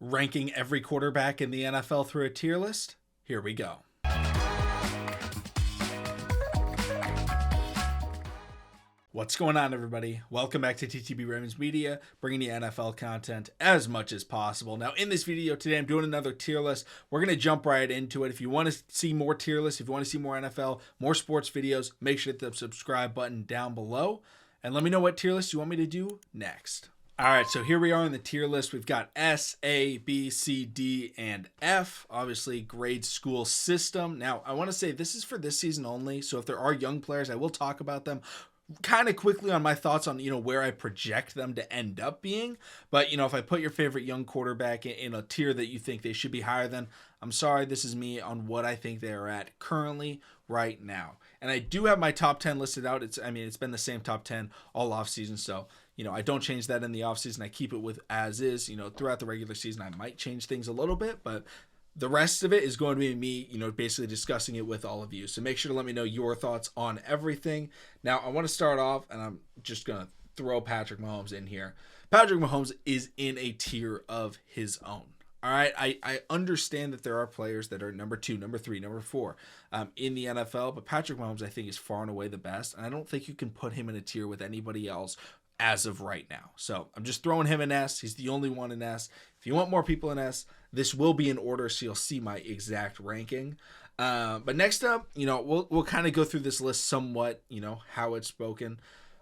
ranking every quarterback in the NFL through a tier list? Here we go. What's going on, everybody? Welcome back to TTB Ravens Media, bringing you NFL content as much as possible. Now, in this video today, I'm doing another tier list. We're going to jump right into it. If you want to see more tier lists, if you want to see more NFL, more sports videos, make sure to hit the subscribe button down below. And let me know what tier list you want me to do next. All right, so here we are in the tier list. We've got S, A, B, C, D, and F. Obviously, grade school system. Now, I want to say this is for this season only. So if there are young players, I will talk about them kind of quickly on my thoughts on, where I project them to end up being. But, if I put your favorite young quarterback in a tier that you think they should be higher than, I'm sorry, this is me on what I think they are at currently right now. And I do have my top 10 listed out. It's been the same top 10 all offseason. So, I don't change that in the offseason. I keep it with as is. Throughout the regular season, I might change things a little bit, but the rest of it is going to be me, basically discussing it with all of you. So make sure to let me know your thoughts on everything. Now, I want to start off, and I'm just going to throw Patrick Mahomes in here. Patrick Mahomes is in a tier of his own. All right, I understand that there are players that are number 2, number 3, number 4 in the NFL, but Patrick Mahomes, I think, is far and away the best, and I don't think you can put him in a tier with anybody else as of right now. So I'm just throwing him in S. He's the only one in S. If you want more people in S, this will be in order, so you'll see my exact ranking. But next up, we'll kind of go through this list somewhat, how it's spoken.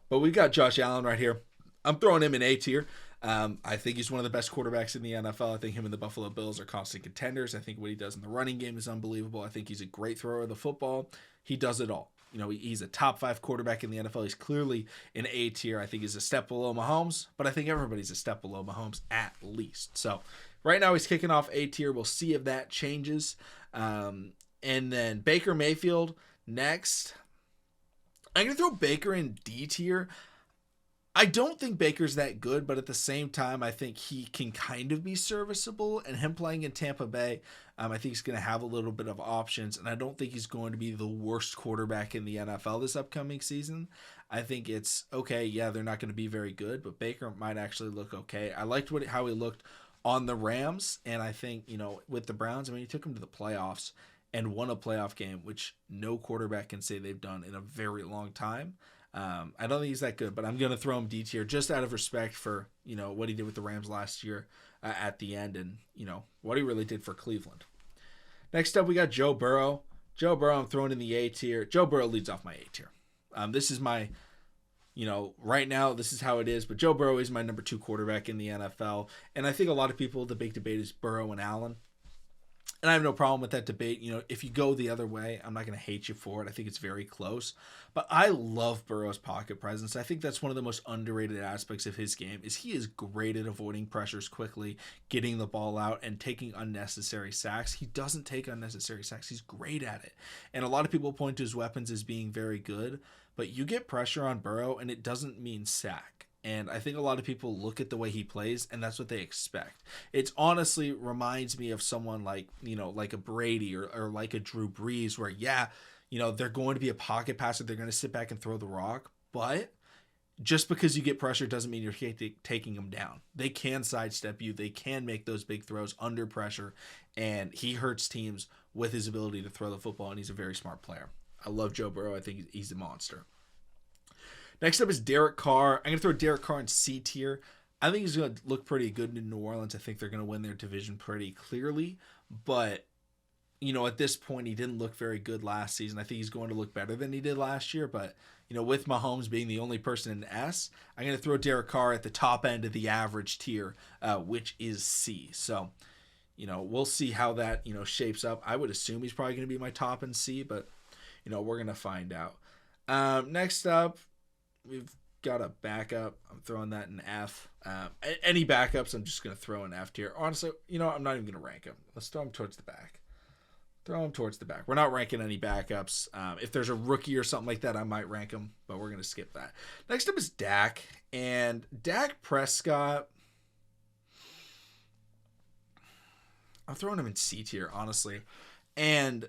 But we've got Josh Allen right here. I'm throwing him in A tier. I think he's one of the best quarterbacks in the NFL. I think him and the Buffalo Bills are constant contenders. I think what he does in the running game is unbelievable. I think he's a great thrower of the football. He does it all. He's a top 5 quarterback in the NFL. He's clearly an A tier. I think he's a step below Mahomes, but I think everybody's a step below Mahomes at least. So right now he's kicking off A tier. We'll see if that changes. And then Baker Mayfield next. I'm going to throw Baker in D tier. I don't think Baker's that good, but at the same time, I think he can kind of be serviceable. And him playing in Tampa Bay, I think he's going to have a little bit of options. And I don't think he's going to be the worst quarterback in the NFL this upcoming season. I think it's okay. Yeah, they're not going to be very good, but Baker might actually look okay. I liked how he looked on the Rams. And I think, with the Browns, he took him to the playoffs and won a playoff game, which no quarterback can say they've done in a very long time. I don't think he's that good, but I'm going to throw him D tier just out of respect for, what he did with the Rams last year at the end and, what he really did for Cleveland. Next up, we got Joe Burrow. Joe Burrow, I'm throwing in the A tier. Joe Burrow leads off my A tier. This is my, right now, this is how it is, but Joe Burrow is my number 2 quarterback in the NFL. And I think a lot of people, the big debate is Burrow and Allen. And I have no problem with that debate. If you go the other way, I'm not going to hate you for it. I think it's very close. But I love Burrow's pocket presence. I think that's one of the most underrated aspects of his game is he is great at avoiding pressures quickly, getting the ball out, and taking unnecessary sacks. He doesn't take unnecessary sacks. He's great at it. And a lot of people point to his weapons as being very good. But you get pressure on Burrow, and it doesn't mean sack. And I think a lot of people look at the way he plays, and that's what they expect. It honestly reminds me of someone like, like a Brady or like a Drew Brees where, they're going to be a pocket passer. They're going to sit back and throw the rock. But just because you get pressure doesn't mean you're taking them down. They can sidestep you. They can make those big throws under pressure. And he hurts teams with his ability to throw the football, and he's a very smart player. I love Joe Burrow. I think he's a monster. Next up is Derek Carr. I'm going to throw Derek Carr in C tier. I think he's going to look pretty good in New Orleans. I think they're going to win their division pretty clearly. But, at this point, he didn't look very good last season. I think he's going to look better than he did last year. But, with Mahomes being the only person in S, I'm going to throw Derek Carr at the top end of the average tier, which is C. So, we'll see how that, shapes up. I would assume he's probably going to be my top in C, but, we're going to find out. Next up, we've got a backup. I'm throwing that in F. Any backups, I'm just going to throw in F tier. Honestly, I'm not even going to rank them. Let's throw them towards the back. We're not ranking any backups. If there's a rookie or something like that, I might rank them, but we're going to skip that. Next up is Dak. And Dak Prescott, I'm throwing him in C tier, honestly. And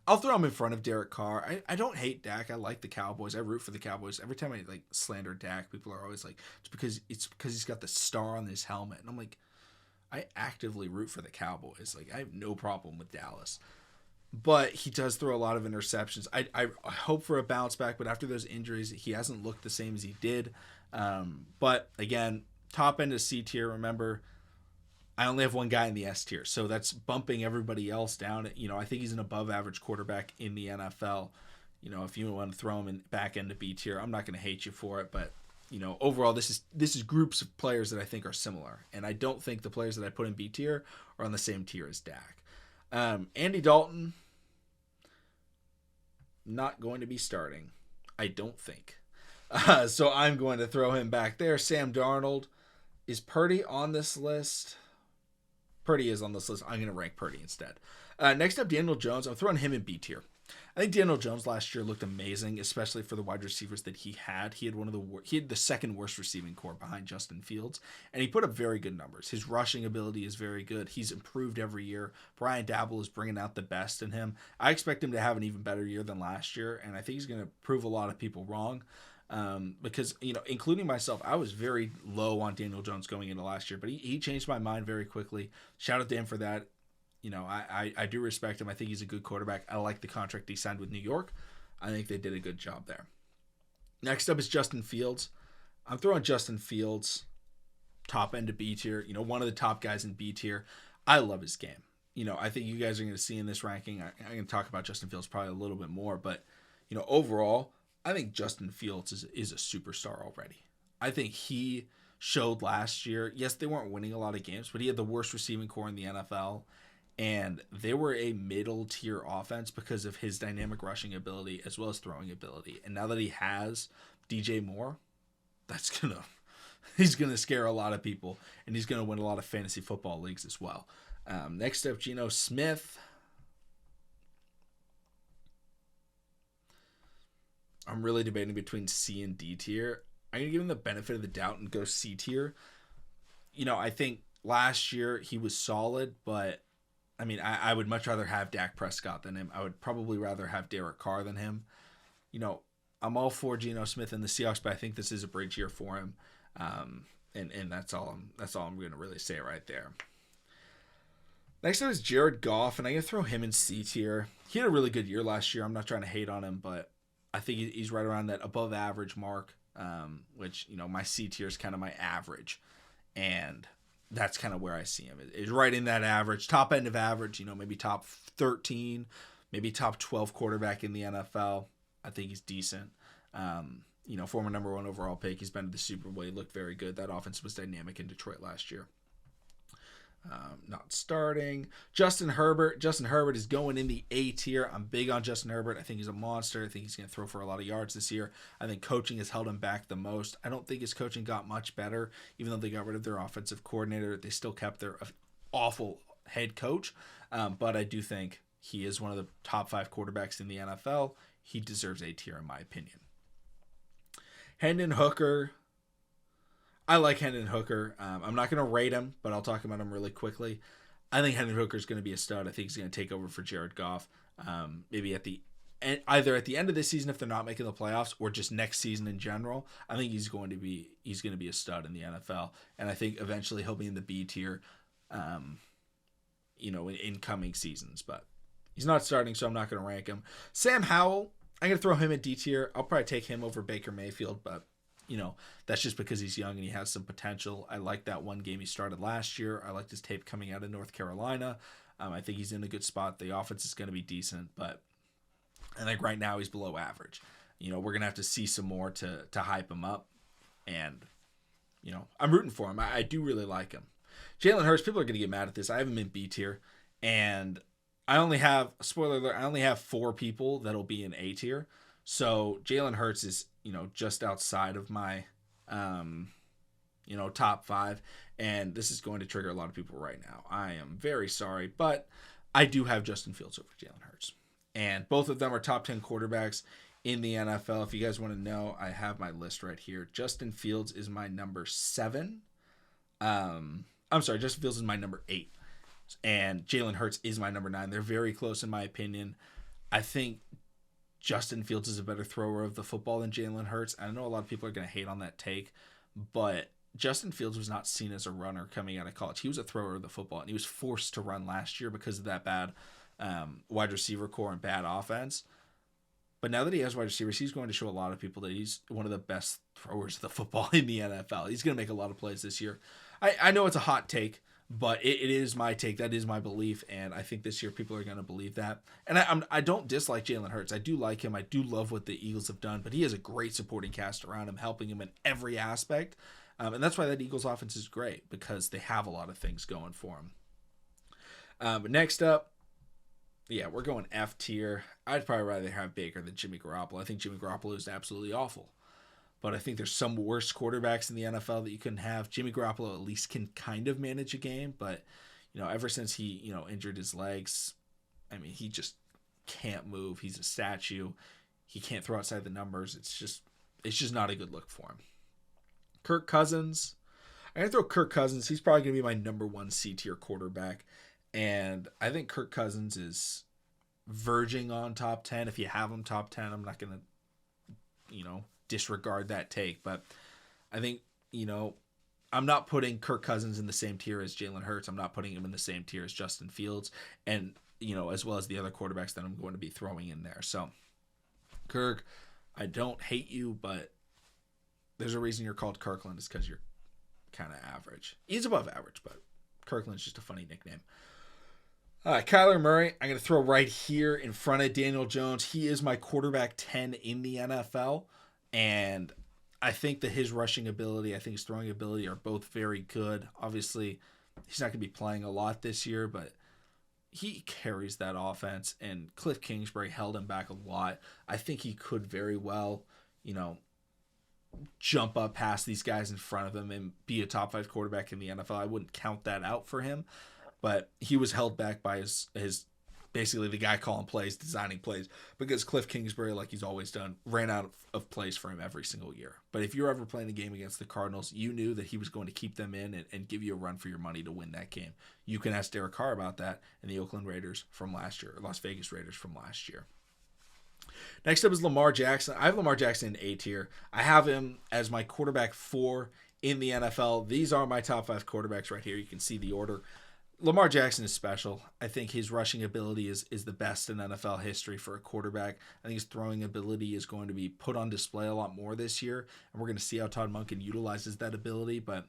I'll throw him in front of Derek Carr. I don't hate Dak. I like the Cowboys. I root for the Cowboys. Every time I slander Dak, people are always like, it's because he's got the star on his helmet. And I'm like, I actively root for the Cowboys. Like, I have no problem with Dallas. But he does throw a lot of interceptions. I hope for a bounce back, but after those injuries, he hasn't looked the same as he did. But again, top end of C tier. Remember, I only have one guy in the S tier, so that's bumping everybody else down. I think he's an above average quarterback in the NFL. If you want to throw him in back end to B tier, I'm not going to hate you for it. But overall, this is groups of players that I think are similar, and I don't think the players that I put in B tier are on the same tier as Dak. Andy Dalton, not going to be starting, I don't think. So I'm going to throw him back there. Sam Darnold. Is Purdy on this list? Purdy is on this list. I'm going to rank Purdy instead. Next up, Daniel Jones. I'm throwing him in B tier. I think Daniel Jones last year looked amazing, especially for the wide receivers that he had. He had the second worst receiving core behind Justin Fields, and he put up very good numbers. His rushing ability is very good. He's improved every year. Brian Dabble is bringing out the best in him. I expect him to have an even better year than last year, and I think he's going to prove a lot of people wrong. Because, including myself, I was very low on Daniel Jones going into last year, but he changed my mind very quickly. Shout out to him for that. I do respect him. I think he's a good quarterback. I like the contract he signed with New York. I think they did a good job there. Next up is Justin Fields. I'm throwing Justin Fields top end to B tier. One of the top guys in B tier. I love his game. I think you guys are going to see in this ranking. I'm going to talk about Justin Fields probably a little bit more, but overall, I think Justin Fields is a superstar already. I think he showed last year. Yes, they weren't winning a lot of games, but he had the worst receiving core in the NFL. And they were a middle tier offense because of his dynamic rushing ability as well as throwing ability. And now that he has DJ Moore, he's gonna scare a lot of people, and he's gonna win a lot of fantasy football leagues as well. Next up, Geno Smith. I'm really debating between C and D tier. I'm gonna give him the benefit of the doubt and go C tier. I think last year he was solid, but I would much rather have Dak Prescott than him. I would probably rather have Derek Carr than him. I'm all for Geno Smith and the Seahawks, but I think this is a bridge year for him. And that's all I'm going to really say right there. Next up is Jared Goff, and I'm going to throw him in C tier. He had a really good year last year. I'm not trying to hate on him, but I think he's right around that above average mark, which, my C tier is kind of my average. And that's kind of where I see him. Is right in that average, top end of average, maybe top 13, maybe top 12 quarterback in the NFL. I think he's decent. Former number 1 overall pick. He's been to the Super Bowl. He looked very good. That offense was dynamic in Detroit last year. Not starting. Justin Herbert. Justin Herbert is going in the A tier. I'm big on Justin Herbert. I think he's a monster. I think he's going to throw for a lot of yards this year. I think coaching has held him back the most. I don't think his coaching got much better. Even though they got rid of their offensive coordinator, they still kept their awful head coach. But I do think he is one of the top 5 quarterbacks in the NFL. He deserves A tier in my opinion. Hendon Hooker. I like Hendon Hooker. I'm not going to rate him, but I'll talk about him really quickly. I think Hendon Hooker is going to be a stud. I think he's going to take over for Jared Goff. Maybe either at the end of this season if they're not making the playoffs, or just next season in general. I think he's going to be a stud in the NFL, and I think eventually he'll be in the B tier, in coming seasons. But he's not starting, so I'm not going to rank him. Sam Howell, I'm going to throw him in D tier. I'll probably take him over Baker Mayfield, but that's just because he's young and he has some potential. I like that one game he started last year. I liked his tape coming out of North Carolina. I think he's in a good spot. The offense is going to be decent, but I think right now he's below average. We're going to have to see some more to hype him up. And, I'm rooting for him. I do really like him. Jalen Hurts, people are going to get mad at this. I have him in B tier. And I only have, spoiler alert, 4 people that'll be in A tier. So Jalen Hurts is, just outside of my, top 5. And this is going to trigger a lot of people right now. I am very sorry, but I do have Justin Fields over Jalen Hurts. And both of them are top 10 quarterbacks in the NFL. If you guys want to know, I have my list right here. Justin Fields is my number 7. Justin Fields is my number 8. And Jalen Hurts is my number 9. They're very close in my opinion. I think Justin Fields is a better thrower of the football than Jalen Hurts. I know a lot of people are going to hate on that take, but Justin Fields was not seen as a runner coming out of college. He was a thrower of the football, and he was forced to run last year because of that bad wide receiver core and bad offense. But now that he has wide receivers, he's going to show a lot of people that he's one of the best throwers of the football in the NFL. He's going to make a lot of plays this year. I know it's a hot take, but it is my take. That is my belief, and I think this year people are going to believe that. And I don't dislike Jalen Hurts. I do like him. I do love what the Eagles have done, but he has a great supporting cast around him, helping him in every aspect. And that's why that Eagles offense is great, because they have a lot of things going for them. But next up, yeah, we're going F tier. I'd probably rather have Baker than Jimmy Garoppolo. I think Jimmy Garoppolo is absolutely awful. But I think there's some worse quarterbacks in the NFL that you couldn't have. Jimmy Garoppolo at least can kind of manage a game, but ever since he, injured his legs, I mean, he just can't move. He's a statue. He can't throw outside the numbers. It's just not a good look for him. Kirk Cousins. I'm going to throw Kirk Cousins. He's probably going to be my number one C-tier quarterback. And I think Kirk Cousins is verging on top 10. If you have him top 10, I'm not going to, disregard that take. But I think, I'm not putting Kirk Cousins in the same tier as Jalen Hurts. I'm not putting him in the same tier as Justin Fields. And, as well as the other quarterbacks that I'm going to be throwing in there. So, Kirk, I don't hate you, but there's a reason you're called Kirkland. It's because you're kind of average. He's above average, but Kirkland's just a funny nickname. Kyler Murray, I'm going to throw right here in front of Daniel Jones. He is my quarterback 10 in the NFL, and I think that his rushing ability, I think his throwing ability are both very good. Obviously, he's not going to be playing a lot this year, but he carries that offense, and Cliff Kingsbury held him back a lot. I think he could very well, jump up past these guys in front of him and be a top 5 quarterback in the NFL. I wouldn't count that out for him, but he was held back by his basically the guy calling plays, designing plays, because Cliff Kingsbury, like he's always done, ran out of plays for him every single year. But if you're ever playing a game against the Cardinals, you knew that he was going to keep them in and give you a run for your money to win that game. You can ask Derek Carr about that and the Oakland Raiders from last year, or Las Vegas Raiders from last year. Next up is Lamar Jackson. I have Lamar Jackson in A tier. I have him as my quarterback 4 in the NFL. These are my top 5 quarterbacks right here. You can see the order. Lamar Jackson is special. I think his rushing ability is the best in NFL history for a quarterback. I think his throwing ability is going to be put on display a lot more this year, and we're going to see how Todd Monken utilizes that ability. But,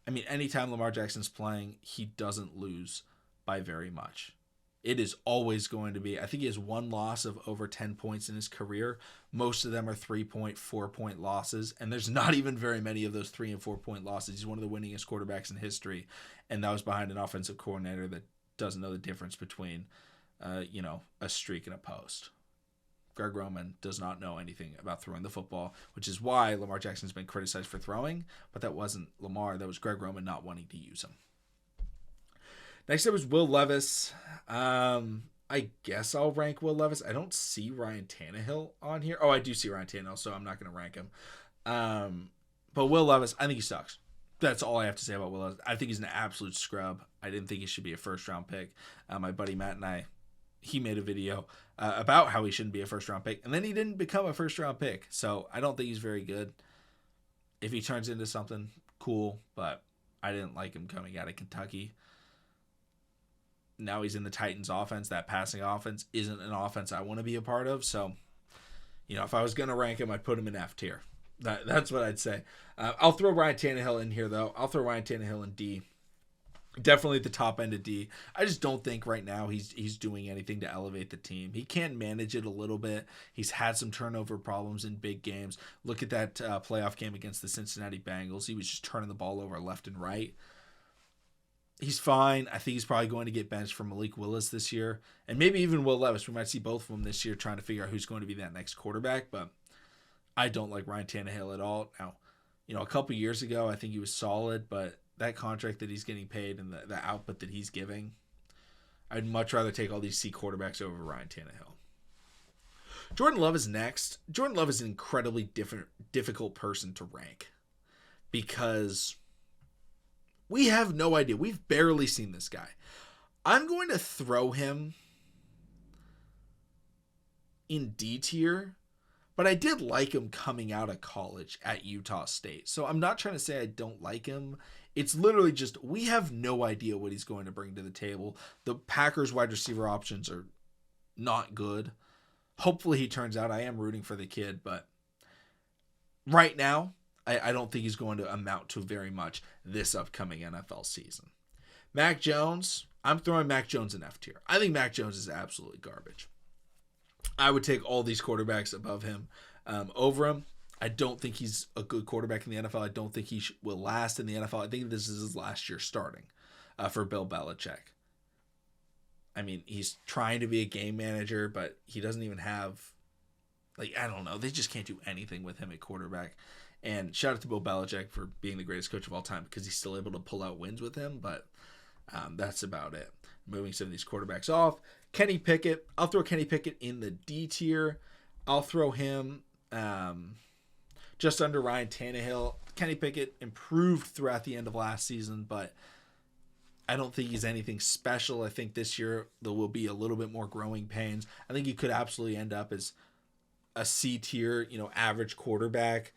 I mean, anytime Lamar Jackson's playing, he doesn't lose by very much. It is always going to be, I think he has one loss of over 10 points in his career. Most of them are 3-point, 4-point losses, and there's not even very many of those 3- and 4-point losses. He's one of the winningest quarterbacks in history, and that was behind an offensive coordinator that doesn't know the difference between, a streak and a post. Greg Roman does not know anything about throwing the football, which is why Lamar Jackson's been criticized for throwing, but that wasn't Lamar. That was Greg Roman not wanting to use him. Next up is Will Levis. I guess I'll rank Will Levis. I don't see Ryan Tannehill on here. Oh, I do see Ryan Tannehill, so I'm not going to rank him. But Will Levis, I think he sucks. That's all I have to say about Will Levis. I think he's an absolute scrub. I didn't think he should be a first-round pick. My buddy Matt and he made a video about how he shouldn't be a first-round pick, and then he didn't become a first-round pick. So I don't think he's very good. If he turns into something, cool, but I didn't like him coming out of Kentucky. Now he's in the Titans offense. That passing offense isn't an offense I want to be a part of. So, if I was going to rank him, I'd put him in F tier. That's what I'd say. I'll throw Ryan Tannehill in here, though. I'll throw Ryan Tannehill in D. Definitely at the top end of D. I just don't think right now he's doing anything to elevate the team. He can manage it a little bit. He's had some turnover problems in big games. Look at that playoff game against the Cincinnati Bengals. He was just turning the ball over left and right. He's fine. I think he's probably going to get benched for Malik Willis this year. And maybe even Will Levis. We might see both of them this year trying to figure out who's going to be that next quarterback. But I don't like Ryan Tannehill at all. Now, a couple years ago, I think he was solid. But that contract that he's getting paid and the output that he's giving, I'd much rather take all these C quarterbacks over Ryan Tannehill. Jordan Love is next. Jordan Love is an incredibly difficult person to rank. Because we have no idea. We've barely seen this guy. I'm going to throw him in D tier, But I did like him coming out of college at Utah State. So I'm not trying to say I don't like him. It's literally just we have no idea what he's going to bring to the table. The Packers wide receiver options are not good. Hopefully he turns out. I am rooting for the kid, but right now, I don't think he's going to amount to very much this upcoming NFL season. Mac Jones, I'm throwing Mac Jones in F tier. I think Mac Jones is absolutely garbage. I would take all these quarterbacks above him over him. I don't think he's a good quarterback in the NFL. I don't think he will last in the NFL. I think this is his last year starting for Bill Belichick. I mean, he's trying to be a game manager, but he doesn't even have, I don't know. They just can't do anything with him at quarterback. And shout out to Bill Belichick for being the greatest coach of all time because he's still able to pull out wins with him, but that's about it. Moving some of these quarterbacks off. Kenny Pickett. I'll throw Kenny Pickett in the D tier. I'll throw him just under Ryan Tannehill. Kenny Pickett improved throughout the end of last season, but I don't think he's anything special. I think this year there will be a little bit more growing pains. I think he could absolutely end up as a C tier, average quarterback,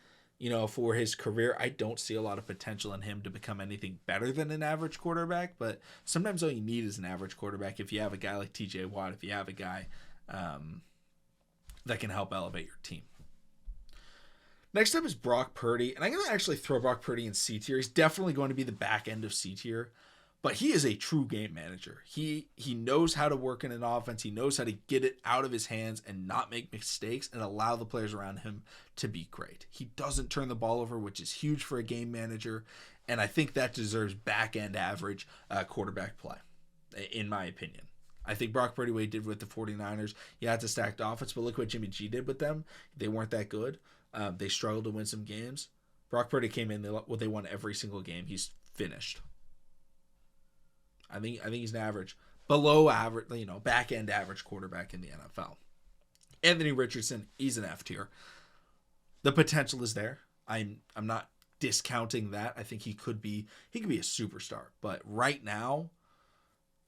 for his career. I don't see a lot of potential in him to become anything better than an average quarterback, but sometimes all you need is an average quarterback. If you have a guy like TJ Watt, if you have a guy that can help elevate your team. Next up is Brock Purdy, and I'm going to actually throw Brock Purdy in C tier. He's definitely going to be the back end of C tier, but he is a true game manager. He knows how to work in an offense. He knows how to get it out of his hands and not make mistakes and allow the players around him to be great. He doesn't turn the ball over, which is huge for a game manager, and I think that deserves back-end average quarterback play, in my opinion. I think Brock Purdy, what he did with the 49ers, yeah, it's a stacked offense, but look what Jimmy G did with them. They weren't that good. They struggled to win some games. Brock Purdy came in, they won every single game. He's finished. I think he's an average, below average, back end average quarterback in the NFL. Anthony Richardson, he's an F tier. The potential is there. I'm not discounting that. I think he could be a superstar, but right now,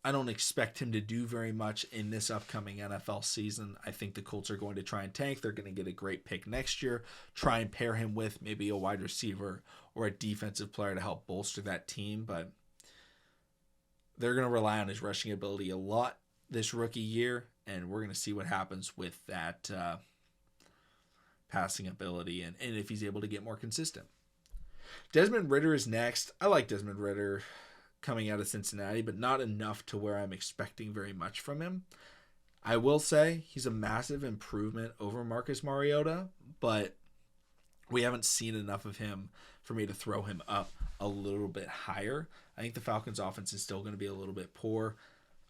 I don't expect him to do very much in this upcoming NFL season. I think the Colts are going to try and tank. They're going to get a great pick next year, try and pair him with maybe a wide receiver or a defensive player to help bolster that team, but they're going to rely on his rushing ability a lot this rookie year, and we're going to see what happens with that passing ability and if he's able to get more consistent. Desmond Ridder is next. I like Desmond Ridder coming out of Cincinnati, but not enough to where I'm expecting very much from him. I will say he's a massive improvement over Marcus Mariota, but we haven't seen enough of him for me to throw him up a little bit higher. I think the Falcons offense is still going to be a little bit poor.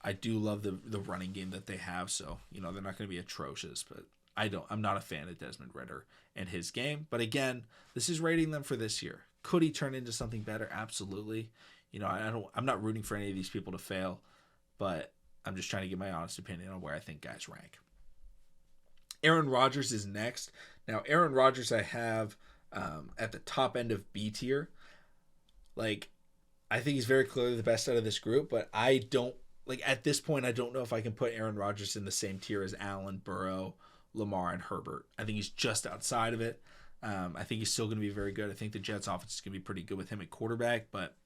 I do love the running game that they have, so they're not going to be atrocious, but I'm not a fan of Desmond Ridder and his game. But again, this is rating them for this year. Could he turn into something better? Absolutely. I'm not rooting for any of these people to fail, but I'm just trying to give my honest opinion on where I think guys rank. Aaron Rodgers is next. Now, Aaron Rodgers I have at the top end of B tier. I think he's very clearly the best out of this group, but I don't, at this point, I don't know if I can put Aaron Rodgers in the same tier as Allen, Burrow, Lamar, and Herbert. I think he's just outside of it. I think he's still going to be very good. I think the Jets offense is going to be pretty good with him at quarterback, but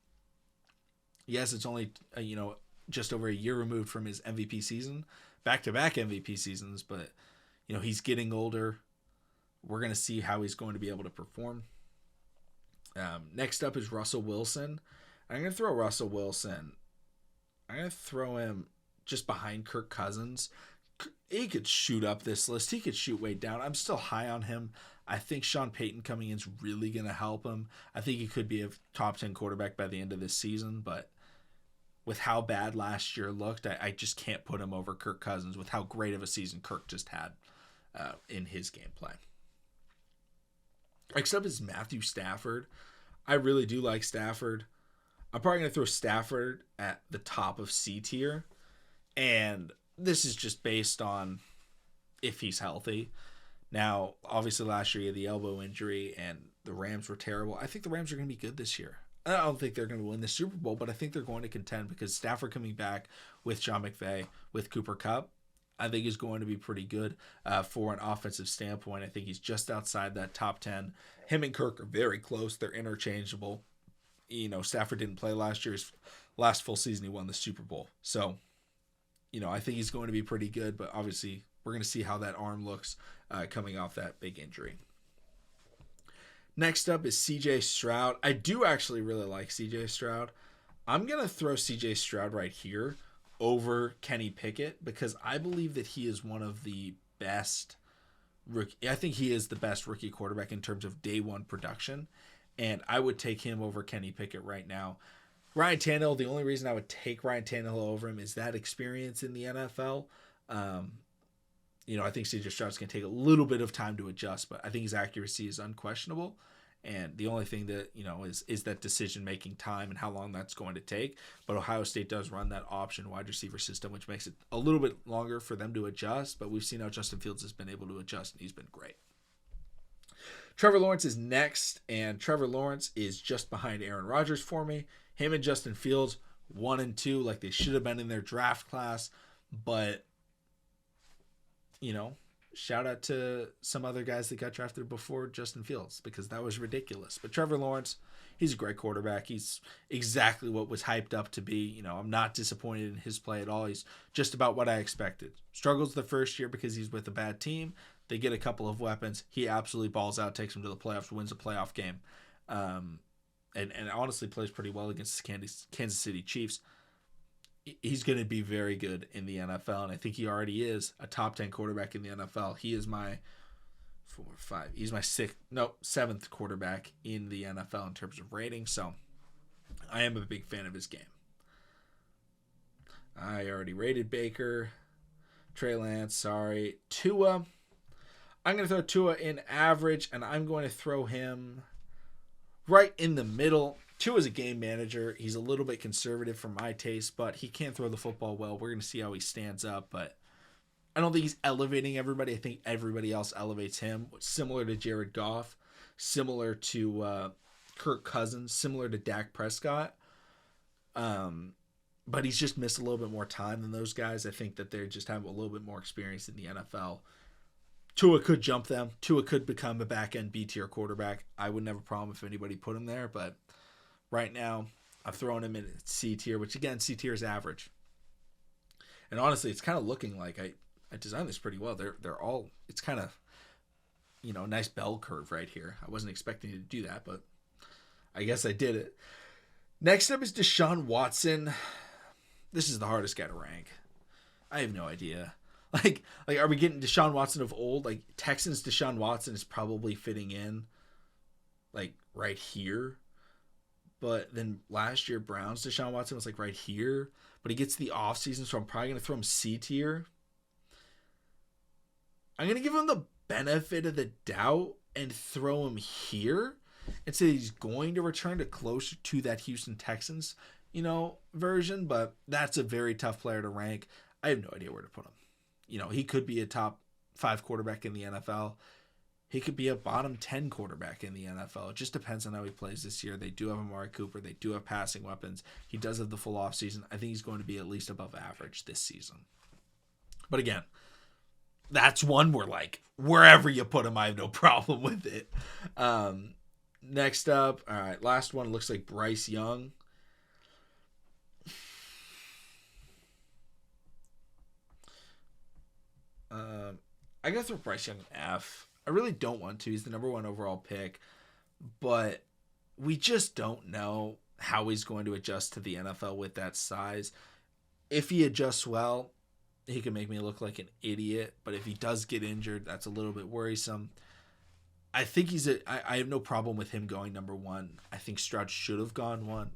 yes, it's only, just over a year removed from his MVP season, back-to-back MVP seasons, but, he's getting older. We're going to see how he's going to be able to perform. Next up is Russell Wilson. I'm going to throw Russell Wilson. I'm going to throw him just behind Kirk Cousins. He could shoot up this list. He could shoot way down. I'm still high on him. I think Sean Payton coming in is really going to help him. I think he could be a top 10 quarterback by the end of this season, but with how bad last year looked, I just can't put him over Kirk Cousins with how great of a season Kirk just had in his gameplay. Next up is Matthew Stafford. I really do like Stafford. I'm probably going to throw Stafford at the top of C tier, and this is just based on if he's healthy. Now, obviously last year he had the elbow injury, and the Rams were terrible. I think the Rams are going to be good this year. I don't think they're going to win the Super Bowl, but I think they're going to contend because Stafford coming back with Sean McVay, with Cooper Kupp, I think is going to be pretty good for an offensive standpoint. I think he's just outside that top 10. Him and Kirk are very close. They're interchangeable. Stafford didn't play last year. His last full season, he won the Super Bowl. So, I think he's going to be pretty good, but obviously we're going to see how that arm looks coming off that big injury. Next up is CJ Stroud. I do actually really like CJ Stroud. I'm going to throw CJ Stroud right here over Kenny Pickett because I believe that he is one of the best rookie. I think he is the best rookie quarterback in terms of day one production, and I would take him over Kenny Pickett right now. Ryan Tannehill, the only reason I would take Ryan Tannehill over him is that experience in the NFL. I think CJ Stroud's going to take a little bit of time to adjust, but I think his accuracy is unquestionable. And the only thing that, is that decision-making time and how long that's going to take. But Ohio State does run that option wide receiver system, which makes it a little bit longer for them to adjust. But we've seen how Justin Fields has been able to adjust, and he's been great. Trevor Lawrence is next, and Trevor Lawrence is just behind Aaron Rodgers for me. Him and Justin Fields, 1 and 2, like they should have been in their draft class. But, shout out to some other guys that got drafted before Justin Fields because that was ridiculous. But Trevor Lawrence, he's a great quarterback. He's exactly what was hyped up to be. I'm not disappointed in his play at all. He's just about what I expected. Struggles the first year because he's with a bad team. They get a couple of weapons. He absolutely balls out, takes them to the playoffs, wins a playoff game. And honestly plays pretty well against the Kansas City Chiefs. He's going to be very good in the NFL, and I think he already is a top 10 quarterback in the NFL. He is my 7th quarterback in the NFL in terms of rating, so I am a big fan of his game. I already rated Baker, Trey Lance, sorry. Tua, I'm going to throw Tua in average, and I'm going to throw him right in the middle. Tua is a game manager. He's a little bit conservative for my taste, but he can throw the football well. We're going to see how he stands up, but I don't think he's elevating everybody. I think everybody else elevates him, similar to Jared Goff, similar to Kirk Cousins, similar to Dak Prescott. But he's just missed a little bit more time than those guys. I think that they just have a little bit more experience in the NFL. Tua could jump them. Tua could become a back-end B-tier quarterback. I wouldn't have a problem if anybody put him there, but right now I'm throwing him in C-tier, which again, C-tier is average. And honestly, it's kind of looking like I designed this pretty well. They're all, it's kind of, nice bell curve right here. I wasn't expecting to do that, but I guess I did it. Next up is Deshaun Watson. This is the hardest guy to rank. I have no idea. Like, are we getting Deshaun Watson of old? Like, Texans Deshaun Watson is probably fitting in, like, right here. But then last year, Browns Deshaun Watson was, like, right here. But he gets the offseason, so I'm probably going to throw him C tier. I'm going to give him the benefit of the doubt and throw him here and say he's going to return to closer to that Houston Texans, version. But that's a very tough player to rank. I have no idea where to put him. He could be a top 5 quarterback in the NFL. He could be a bottom 10 quarterback in the NFL. It just depends on how he plays this year. They do have Amari Cooper. They do have passing weapons. He does have the full offseason. I think he's going to be at least above average this season. But again, that's one where, like, wherever you put him, I have no problem with it. Next up, all right, last one looks like Bryce Young. I gotta throw Bryce Young an F. I really don't want to. He's the number 1 overall pick, but we just don't know how he's going to adjust to the NFL with that size. If he adjusts well, he can make me look like an idiot, but if he does get injured, that's a little bit worrisome. I think I have no problem with him going number 1. I think Stroud should have gone 1.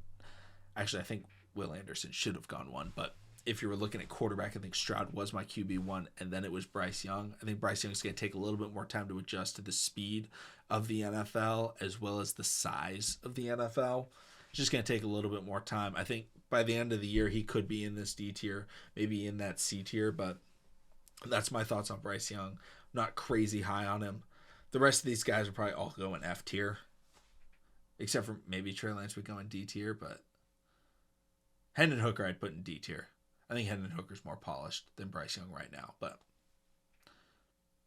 Actually, I think Will Anderson should have gone 1, but if you were looking at quarterback, I think Stroud was my QB1, and then it was Bryce Young. I think Bryce Young is going to take a little bit more time to adjust to the speed of the NFL as well as the size of the NFL. It's just going to take a little bit more time. I think by the end of the year, he could be in this D tier, maybe in that C tier, but that's my thoughts on Bryce Young. I'm not crazy high on him. The rest of these guys are probably all going F tier, except for maybe Trey Lance would go in D tier, but Hendon Hooker I'd put in D tier. I think Hendon Hooker's more polished than Bryce Young right now, but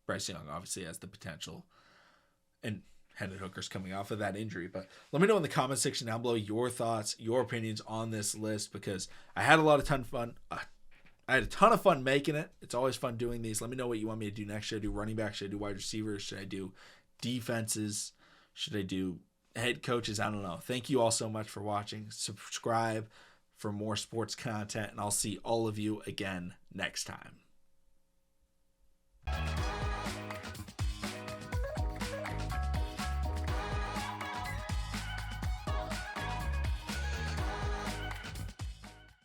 Bryce Young obviously has the potential, and Hendon Hooker's coming off of that injury. But let me know in the comment section down below your thoughts, your opinions on this list, because I had a ton of fun making it. It's always fun doing these. Let me know what you want me to do next. Should I do running back? Should I do wide receivers? Should I do defenses? Should I do head coaches? I don't know. Thank you all so much for watching. Subscribe for more sports content, and I'll see all of you again next time.